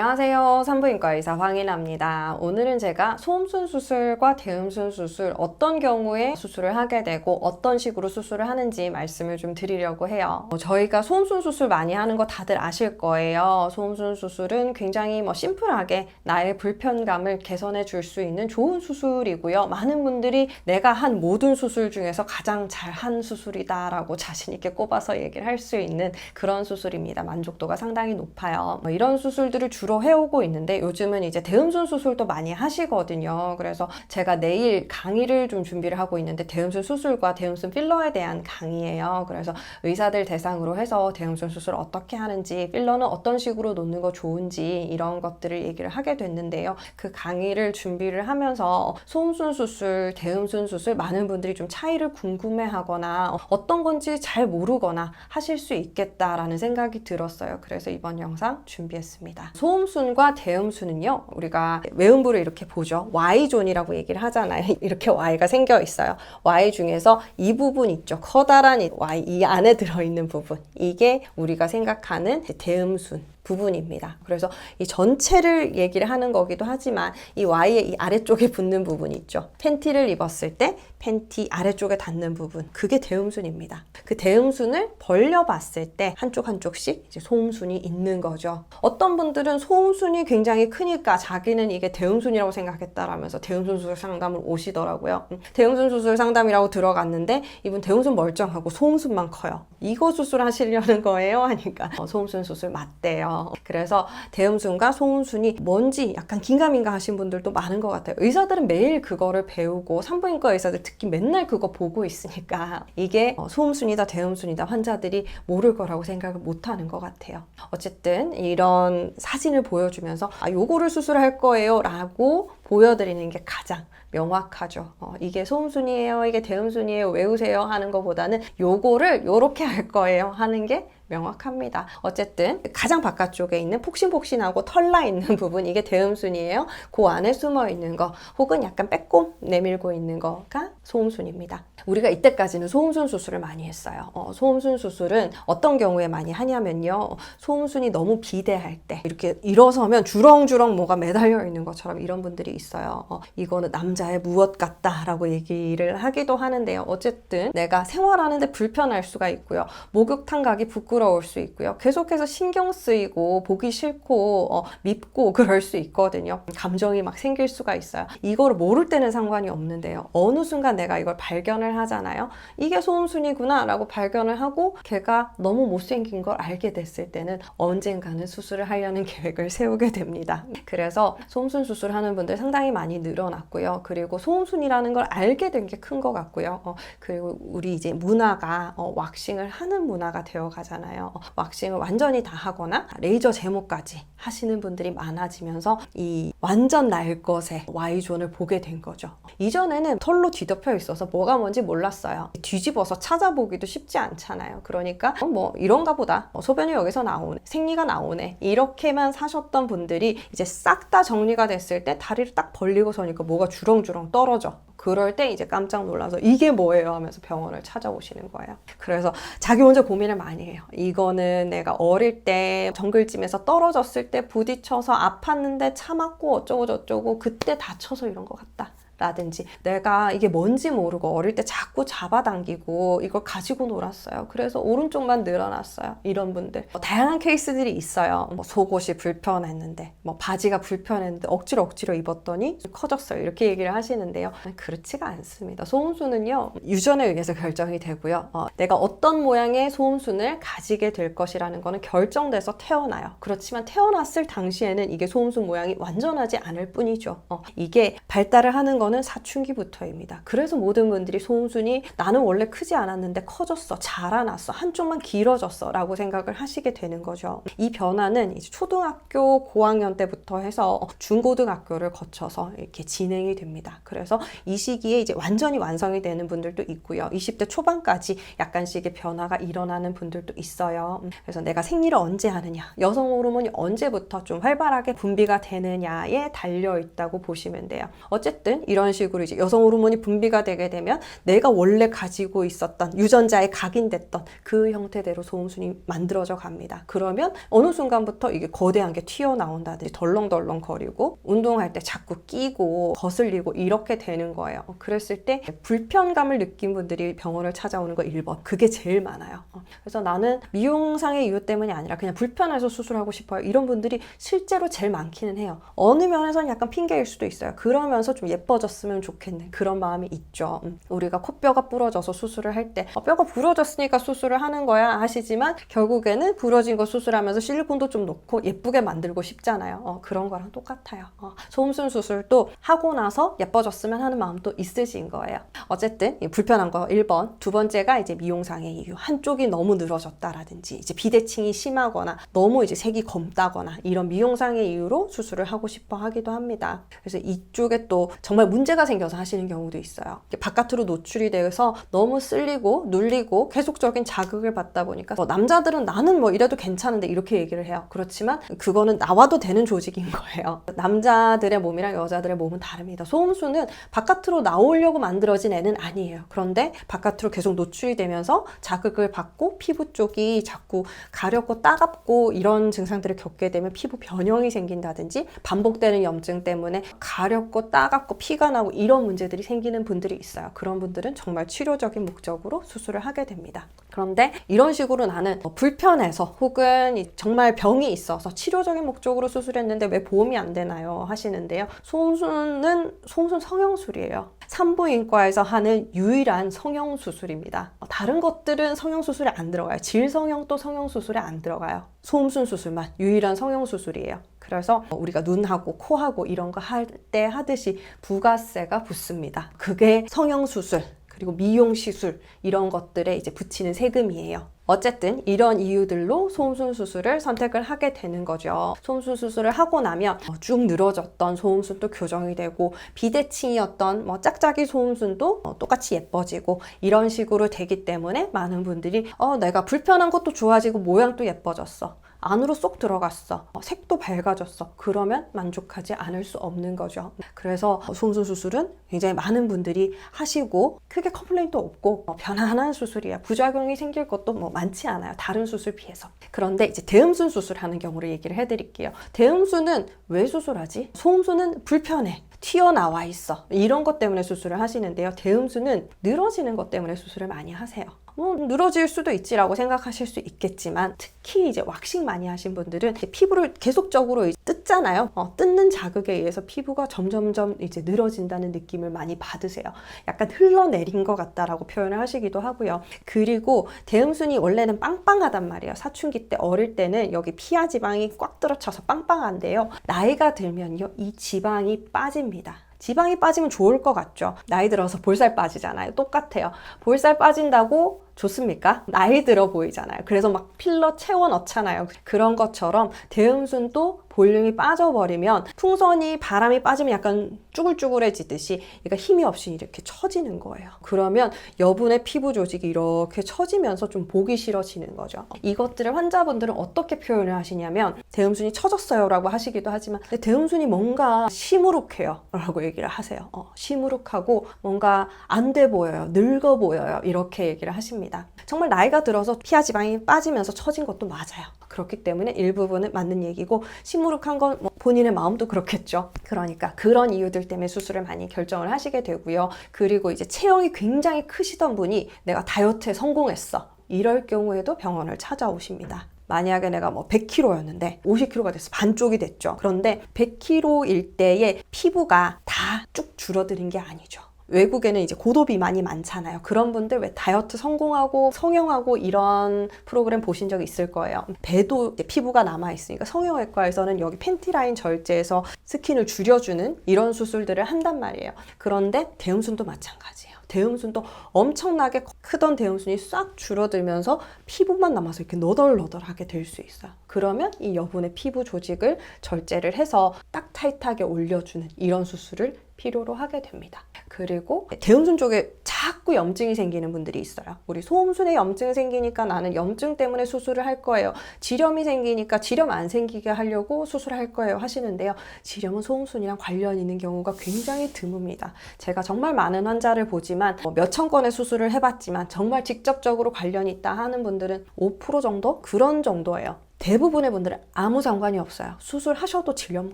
안녕하세요. 산부인과 의사 황인아입니다. 오늘은 제가 소음순 수술과 대음순 수술 어떤 경우에 수술을 하게 되고 어떤 식으로 수술을 하는지 말씀을 좀 드리려고 해요. 저희가 소음순 수술 많이 하는 거 다들 아실 거예요. 소음순 수술은 굉장히 심플하게 나의 불편감을 개선해 줄 수 있는 좋은 수술이고요. 많은 분들이 내가 한 모든 수술 중에서 가장 잘한 수술이다 라고 자신 있게 꼽아서 얘기를 할 수 있는 그런 수술입니다. 만족도가 상당히 높아요. 이런 수술들을 주로 해오고 있는데 요즘은 이제 대음순 수술도 많이 하시거든요. 그래서 제가 내일 강의를 좀 준비를 하고 있는데 대음순 수술과 대음순 필러에 대한 강의예요. 그래서 의사들 대상으로 해서 대음순 수술 어떻게 하는지, 필러는 어떤 식으로 놓는 거 좋은지 이런 것들을 얘기를 하게 됐는데요. 그 강의를 준비를 하면서 소음순 수술, 대음순 수술 많은 분들이 좀 차이를 궁금해하거나 어떤 건지 잘 모르거나 하실 수 있겠다라는 생각이 들었어요. 그래서 이번 영상 준비했습니다. 소음순과 대음순은요, 우리가 외음부를 이렇게 보죠. Y존이라고 얘기를 하잖아요. 이렇게 Y가 생겨 있어요. Y 중에서 이 부분 있죠. 커다란 Y, 이 안에 들어있는 부분. 이게 우리가 생각하는 대음순 부분입니다. 그래서 이 전체를 얘기를 하는 거기도 하지만 이 Y의 이 아래쪽에 붙는 부분이 있죠. 팬티를 입었을 때 팬티 아래쪽에 닿는 부분, 그게 대음순입니다. 그 대음순을 벌려봤을 때 한쪽씩 이제 소음순이 있는 거죠. 어떤 분들은 소음순이 굉장히 크니까 자기는 이게 대음순이라고 생각했다라면서 대음순 수술 상담을 오시더라고요. 대음순 수술 상담이라고 들어갔는데 이분 대음순 멀쩡하고 소음순만 커요. 이거 수술하시려는 거예요? 하니까 소음순 수술 맞대요. 그래서 대음순과 소음순이 뭔지 약간 긴가민가 하신 분들도 많은 것 같아요. 의사들은 매일 그거를 배우고 산부인과 의사들 특히 맨날 그거 보고 있으니까 이게 소음순이다 대음순이다 환자들이 모를 거라고 생각을 못하는 것 같아요. 어쨌든 이런 사진을 보여주면서 요거를 수술할 거예요 라고 보여드리는 게 가장 명확하죠. 이게 소음순이에요, 이게 대음순이에요, 외우세요 하는 것보다는 요거를 요렇게 할 거예요 하는 게 명확합니다. 어쨌든 가장 바깥쪽에 있는 폭신폭신하고 털나 있는 부분, 이게 대음순이에요. 그 안에 숨어 있는 거 혹은 약간 빼꼼 내밀고 있는 거가 소음순입니다. 우리가 이때까지는 소음순 수술을 많이 했어요. 소음순 수술은 어떤 경우에 많이 하냐면요, 소음순이 너무 비대할 때 이렇게 일어서면 주렁주렁 뭐가 매달려 있는 것처럼 이런 분들이 있어요. 이거는 남자의 무엇 같다 라고 얘기를 하기도 하는데요. 어쨌든 내가 생활하는데 불편할 수가 있고요, 목욕탕 가기 부끄러울 수 있고요, 계속해서 신경 쓰이고 보기 싫고 밉고 그럴 수 있거든요. 감정이 막 생길 수가 있어요. 이거를 모를 때는 상관이 없는데요, 어느 순간 내가 이걸 발견을 하잖아요. 이게 소음순이구나 라고 발견을 하고 걔가 너무 못생긴 걸 알게 됐을 때는 언젠가는 수술을 하려는 계획을 세우게 됩니다. 그래서 소음순 수술하는 분들 상당히 많이 늘어났고요. 그리고 소음순이라는 걸 알게 된 게 큰 것 같고요. 그리고 우리 이제 문화가 왁싱을 하는 문화가 되어 가잖아요. 왁싱을 완전히 다 하거나 레이저 제모까지 하시는 분들이 많아지면서 이 완전 날 것의 Y존을 보게 된 거죠. 이전에는 털로 뒤덮여 있어서 뭐가 뭔지 몰랐어요. 뒤집어서 찾아보기도 쉽지 않잖아요. 그러니까 이런가 보다, 소변이 여기서 나오네, 생리가 나오네, 이렇게만 사셨던 분들이 이제 싹 다 정리가 됐을 때 다리를 딱 벌리고 서니까 뭐가 주렁주렁 떨어져. 그럴 때 이제 깜짝 놀라서 이게 뭐예요 하면서 병원을 찾아오시는 거예요. 그래서 자기 혼자 고민을 많이 해요. 이거는 내가 어릴 때 정글짐에서 떨어졌을 때 부딪혀서 아팠는데 참았고 어쩌고 저쩌고 그때 다쳐서 이런 것 같다 라든지, 내가 이게 뭔지 모르고 어릴 때 자꾸 잡아당기고 이걸 가지고 놀았어요. 그래서 오른쪽만 늘어났어요. 이런 분들 다양한 케이스들이 있어요. 속옷이 불편했는데, 바지가 불편했는데 억지로 입었더니 커졌어요, 이렇게 얘기를 하시는데요. 그렇지가 않습니다. 소음순은요, 유전에 의해서 결정이 되고요, 내가 어떤 모양의 소음순을 가지게 될 것이라는 거는 결정돼서 태어나요. 그렇지만 태어났을 당시에는 이게 소음순 모양이 완전하지 않을 뿐이죠. 이게 발달을 하는 건 사춘기부터입니다. 그래서 모든 분들이 소음순이 나는 원래 크지 않았는데 커졌어, 자라났어, 한쪽만 길어졌어 라고 생각을 하시게 되는 거죠. 이 변화는 이제 초등학교 고학년 때부터 해서 중고등학교를 거쳐서 이렇게 진행이 됩니다. 그래서 이 시기에 이제 완전히 완성이 되는 분들도 있고요, 20대 초반까지 약간씩의 변화가 일어나는 분들도 있어요. 그래서 내가 생리를 언제 하느냐, 여성 호르몬이 언제부터 좀 활발하게 분비가 되느냐에 달려 있다고 보시면 돼요. 어쨌든 이런 식으로 이제 여성 호르몬이 분비가 되게 되면 내가 원래 가지고 있었던 유전자에 각인됐던 그 형태대로 소음순이 만들어져 갑니다. 그러면 어느 순간부터 이게 거대한 게 튀어나온다든지 덜렁덜렁 거리고 운동할 때 자꾸 끼고 거슬리고 이렇게 되는 거예요. 그랬을 때 불편감을 느낀 분들이 병원을 찾아오는 거 1번. 그게 제일 많아요. 그래서 나는 미용상의 이유 때문이 아니라 그냥 불편해서 수술하고 싶어요. 이런 분들이 실제로 제일 많기는 해요. 어느 면에서는 약간 핑계일 수도 있어요. 그러면서 좀 예뻐졌으면 좋겠네. 그런 마음이 있죠. 우리가 코뼈가 부러져서 수술을 할 때 뼈가 부러졌으니까 수술을 하는 거야 하시지만 결국에는 부러진 거 수술하면서 실리콘도 좀 넣고 예쁘게 만들고 싶잖아요. 그런 거랑 똑같아요. 소음순 수술도 하고 나서 예뻐졌으면 하는 마음도 있으신 거예요. 어쨌든 불편한 거 1번. 두 번째가 이제 미용상의 이유. 한쪽이 너무 늘어졌다라든지 이제 비대칭이 심하거나 너무 이제 색이 검다거나 이런 미용상의 이유로 수술을 하고 싶어 하기도 합니다. 그래서 이쪽에 또 정말 문제가 생겨서 하시는 경우도 있어요. 바깥으로 노출이 돼서 너무 쓸리고 눌리고 계속적인 자극을 받다 보니까 남자들은 나는 뭐 이래도 괜찮은데 이렇게 얘기를 해요. 그렇지만 그거는 나와도 되는 조직인 거예요. 남자들의 몸이랑 여자들의 몸은 다릅니다. 소음순은 바깥으로 나오려고 만들어진 애는 아니에요. 그런데 바깥으로 계속 노출이 되면서 자극을 받고 피부 쪽이 자꾸 가렵고 따갑고 이런 증상들을 겪게 되면 피부 변형이 생긴다든지 반복되는 염증 때문에 가렵고 따갑고 피가 나고 이런 문제들이 생기는 분들이 있어요. 그런 분들은 정말 치료적인 목적으로 수술을 하게 됩니다. 그런데 이런 식으로 나는 불편해서 혹은 정말 병이 있어서 치료적인 목적으로 수술했는데 왜 보험이 안 되나요? 하시는데요. 소음순은 성형술이에요. 산부인과에서 하는 유일한 성형수술입니다. 다른 것들은 성형수술에 안 들어가요. 질성형도 성형수술에 안 들어가요. 소음순 수술만 유일한 성형수술이에요. 그래서 우리가 눈하고 코하고 이런 거 할 때 하듯이 부가세가 붙습니다. 그게 성형수술 그리고 미용시술 이런 것들에 이제 붙이는 세금이에요. 어쨌든 이런 이유들로 소음순 수술을 선택을 하게 되는 거죠. 소음순 수술을 하고 나면 쭉 늘어졌던 소음순도 교정이 되고 비대칭이었던 짝짝이 소음순도 똑같이 예뻐지고 이런 식으로 되기 때문에 많은 분들이 내가 불편한 것도 좋아지고 모양도 예뻐졌어. 안으로 쏙 들어갔어. 색도 밝아졌어. 그러면 만족하지 않을 수 없는 거죠. 그래서 소음순 수술은 굉장히 많은 분들이 하시고 크게 컴플레인도 없고 편안한 수술이야. 부작용이 생길 것도 많지 않아요. 다른 수술 비해서. 그런데 이제 대음순 수술하는 경우를 얘기를 해드릴게요. 대음순은 왜 수술하지? 소음순은 불편해. 튀어나와 있어. 이런 것 때문에 수술을 하시는데요. 대음순은 늘어지는 것 때문에 수술을 많이 하세요. 늘어질 수도 있지라고 생각하실 수 있겠지만 특히 이제 왁싱 많이 하신 분들은 피부를 계속적으로 뜯잖아요. 뜯는 자극에 의해서 피부가 점점점 이제 늘어진다는 느낌을 많이 받으세요. 약간 흘러내린 것 같다라고 표현을 하시기도 하고요. 그리고 대음순이 원래는 빵빵하단 말이에요. 사춘기 때 어릴 때는 여기 피하 지방이 꽉 들어차서 빵빵한데요. 나이가 들면요, 이 지방이 빠집니다. 지방이 빠지면 좋을 것 같죠? 나이 들어서 볼살 빠지잖아요. 똑같아요. 볼살 빠진다고 좋습니까? 나이 들어 보이잖아요. 그래서 막 필러 채워 넣잖아요. 그런 것처럼 대음순도 볼륨이 빠져버리면 풍선이 바람이 빠지면 약간 쭈글쭈글해지듯이 얘가 힘이 없이 이렇게 처지는 거예요. 그러면 여분의 피부 조직이 이렇게 처지면서 좀 보기 싫어지는 거죠. 이것들을 환자분들은 어떻게 표현을 하시냐면 대음순이 처졌어요 라고 하시기도 하지만 대음순이 뭔가 시무룩해요 라고 얘기를 하세요. 시무룩하고 뭔가 안 돼 보여요. 늙어 보여요. 이렇게 얘기를 하십니다. 정말 나이가 들어서 피하 지방이 빠지면서 처진 것도 맞아요. 그렇기 때문에 일부분은 맞는 얘기고 시무룩한 건 본인의 마음도 그렇겠죠. 그러니까 그런 이유들 때문에 수술을 많이 결정을 하시게 되고요. 그리고 이제 체형이 굉장히 크시던 분이 내가 다이어트에 성공했어. 이럴 경우에도 병원을 찾아오십니다. 만약에 내가 100kg였는데 50kg가 돼서 반쪽이 됐죠. 그런데 100kg일 때의 피부가 다 쭉 줄어드는 게 아니죠. 외국에는 이제 고도비만이 많잖아요. 그런 분들 왜 다이어트 성공하고 성형하고 이런 프로그램 보신 적 있을 거예요. 배도 이제 피부가 남아있으니까 성형외과에서는 여기 팬티 라인 절제해서 스킨을 줄여주는 이런 수술들을 한단 말이에요. 그런데 대음순도 마찬가지예요. 대음순도 엄청나게 크던 대음순이 싹 줄어들면서 피부만 남아서 이렇게 너덜너덜하게 될 수 있어요. 그러면 이 여분의 피부 조직을 절제를 해서 딱 타이트하게 올려주는 이런 수술을 필요로 하게 됩니다. 그리고 대음순 쪽에 자꾸 염증이 생기는 분들이 있어요. 우리 소음순에 염증이 생기니까 나는 염증 때문에 수술을 할 거예요. 지렴이 생기니까 지렴 안 생기게 하려고 수술할 거예요 하시는데요. 지렴은 소음순이랑 관련 있는 경우가 굉장히 드뭅니다. 제가 정말 많은 환자를 보지만 몇천 건의 수술을 해봤지만 정말 직접적으로 관련이 있다 하는 분들은 5% 정도? 그런 정도예요. 대부분의 분들은 아무 상관이 없어요. 수술하셔도 지렴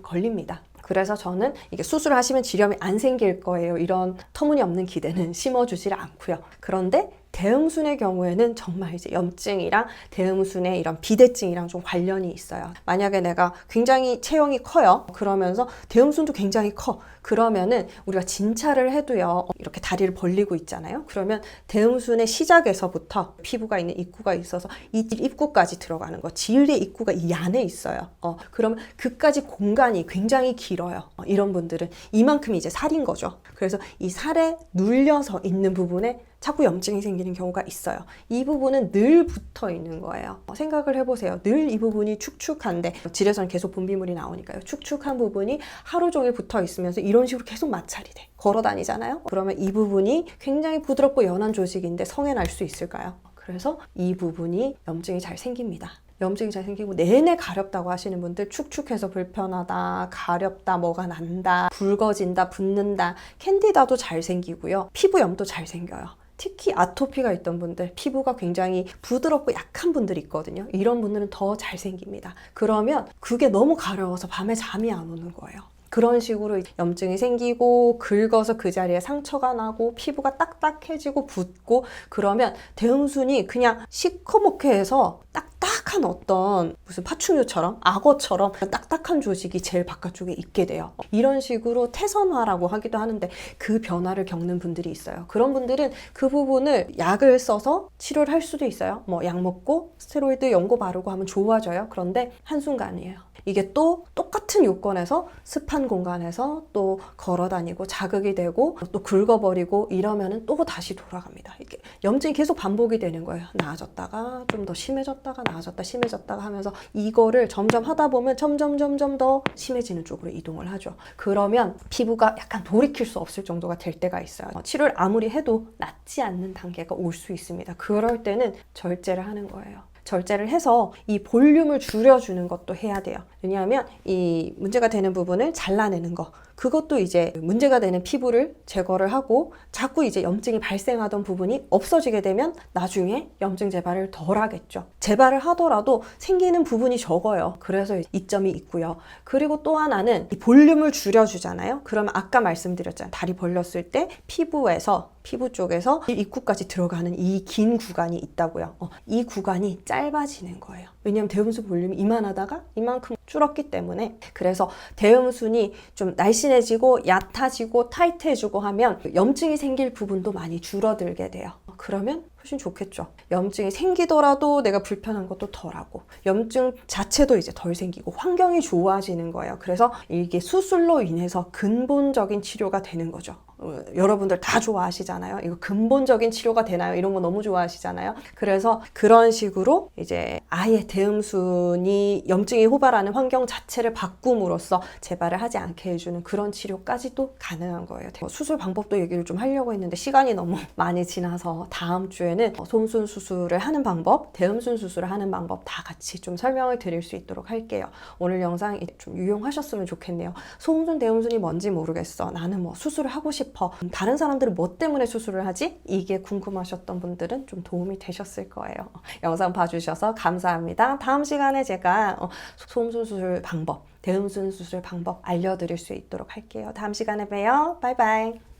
걸립니다. 그래서 저는 이게 수술을 하시면 지렴이 안 생길 거예요. 이런 터무니없는 기대는 심어주질 않고요. 그런데 대음순의 경우에는 정말 이제 염증이랑 대음순의 이런 비대증이랑 좀 관련이 있어요. 만약에 내가 굉장히 체형이 커요. 그러면서 대음순도 굉장히 커. 그러면은 우리가 진찰을 해도요. 이렇게 다리를 벌리고 있잖아요. 그러면 대음순의 시작에서부터 피부가 있는 입구가 있어서 이 입구까지 들어가는 거. 지을의 입구가 이 안에 있어요. 그러면 그까지 공간이 굉장히 길어요. 이런 분들은 이만큼이 이제 살인 거죠. 그래서 이 살에 눌려서 있는 부분에 자꾸 염증이 생기는 경우가 있어요. 이 부분은 늘 붙어 있는 거예요. 생각을 해보세요. 늘 이 부분이 축축한데 질에서는 계속 분비물이 나오니까요. 축축한 부분이 하루 종일 붙어 있으면서 이런 식으로 계속 마찰이 돼. 걸어 다니잖아요. 그러면 이 부분이 굉장히 부드럽고 연한 조직인데 성에 날 수 있을까요? 그래서 이 부분이 염증이 잘 생깁니다. 염증이 잘 생기고 내내 가렵다고 하시는 분들, 축축해서 불편하다, 가렵다, 뭐가 난다, 붉어진다, 붓는다, 캔디다도 잘 생기고요. 피부염도 잘 생겨요. 특히 아토피가 있던 분들, 피부가 굉장히 부드럽고 약한 분들이 있거든요. 이런 분들은 더 잘 생깁니다. 그러면 그게 너무 가려워서 밤에 잠이 안 오는 거예요. 그런 식으로 염증이 생기고 긁어서 그 자리에 상처가 나고 피부가 딱딱해지고 붓고 그러면 대음순이 그냥 시커멓게 해서 딱딱한 어떤 무슨 파충류처럼 악어처럼 딱딱한 조직이 제일 바깥쪽에 있게 돼요. 이런 식으로 태선화라고 하기도 하는데 그 변화를 겪는 분들이 있어요. 그런 분들은 그 부분을 약을 써서 치료를 할 수도 있어요. 뭐 약 먹고 스테로이드 연고 바르고 하면 좋아져요. 그런데 한순간이에요. 이게 또 똑같은 요건에서 습한 공간에서 또 걸어 다니고 자극이 되고 또 긁어버리고 이러면은 또 다시 돌아갑니다. 이게 염증이 계속 반복이 되는 거예요. 나아졌다가 좀 더 심해졌다가 나아졌다 심해졌다가 하면서 이거를 점점 하다 보면 점점 더 심해지는 쪽으로 이동을 하죠. 그러면 피부가 약간 돌이킬 수 없을 정도가 될 때가 있어요. 치료를 아무리 해도 낫지 않는 단계가 올 수 있습니다. 그럴 때는 절제를 하는 거예요. 절제를 해서 이 볼륨을 줄여주는 것도 해야 돼요. 왜냐하면 이 문제가 되는 부분을 잘라내는 거, 그것도 이제 문제가 되는 피부를 제거를 하고 자꾸 이제 염증이 발생하던 부분이 없어지게 되면 나중에 염증 재발을 덜 하겠죠. 재발을 하더라도 생기는 부분이 적어요. 그래서 이점이 있고요. 그리고 또 하나는 이 볼륨을 줄여주잖아요. 그러면 아까 말씀드렸잖아요. 다리 벌렸을 때 피부 쪽에서 입구까지 들어가는 이 긴 구간이 있다고요. 이 구간이 짧아지는 거예요. 왜냐하면 대음순 볼륨이 이만하다가 이만큼 줄었기 때문에. 그래서 대음순이 좀 날씬해지고 얕아지고 타이트해지고 하면 염증이 생길 부분도 많이 줄어들게 돼요. 그러면 훨씬 좋겠죠. 염증이 생기더라도 내가 불편한 것도 덜하고 염증 자체도 이제 덜 생기고 환경이 좋아지는 거예요. 그래서 이게 수술로 인해서 근본적인 치료가 되는 거죠. 여러분들 다 좋아하시잖아요. 이거 근본적인 치료가 되나요? 이런 거 너무 좋아하시잖아요. 그래서 그런 식으로 이제 아예 대음순이 염증이 호발하는 환경 자체를 바꿈으로써 재발을 하지 않게 해주는 그런 치료까지도 가능한 거예요. 수술 방법도 얘기를 좀 하려고 했는데 시간이 너무 많이 지나서 다음 주에는 소음순 수술을 하는 방법, 대음순 수술을 하는 방법 다 같이 좀 설명을 드릴 수 있도록 할게요. 오늘 영상 좀 유용하셨으면 좋겠네요. 소음순, 대음순이 뭔지 모르겠어. 나는 뭐 수술을 하고 싶어. 다른 사람들은 뭐 때문에 수술을 하지? 이게 궁금하셨던 분들은 좀 도움이 되셨을 거예요. 영상 봐주셔서 감사합니다. 다음 시간에 제가 소음순 수술 방법, 대음순 수술 방법 알려드릴 수 있도록 할게요. 다음 시간에 봬요. 바이바이.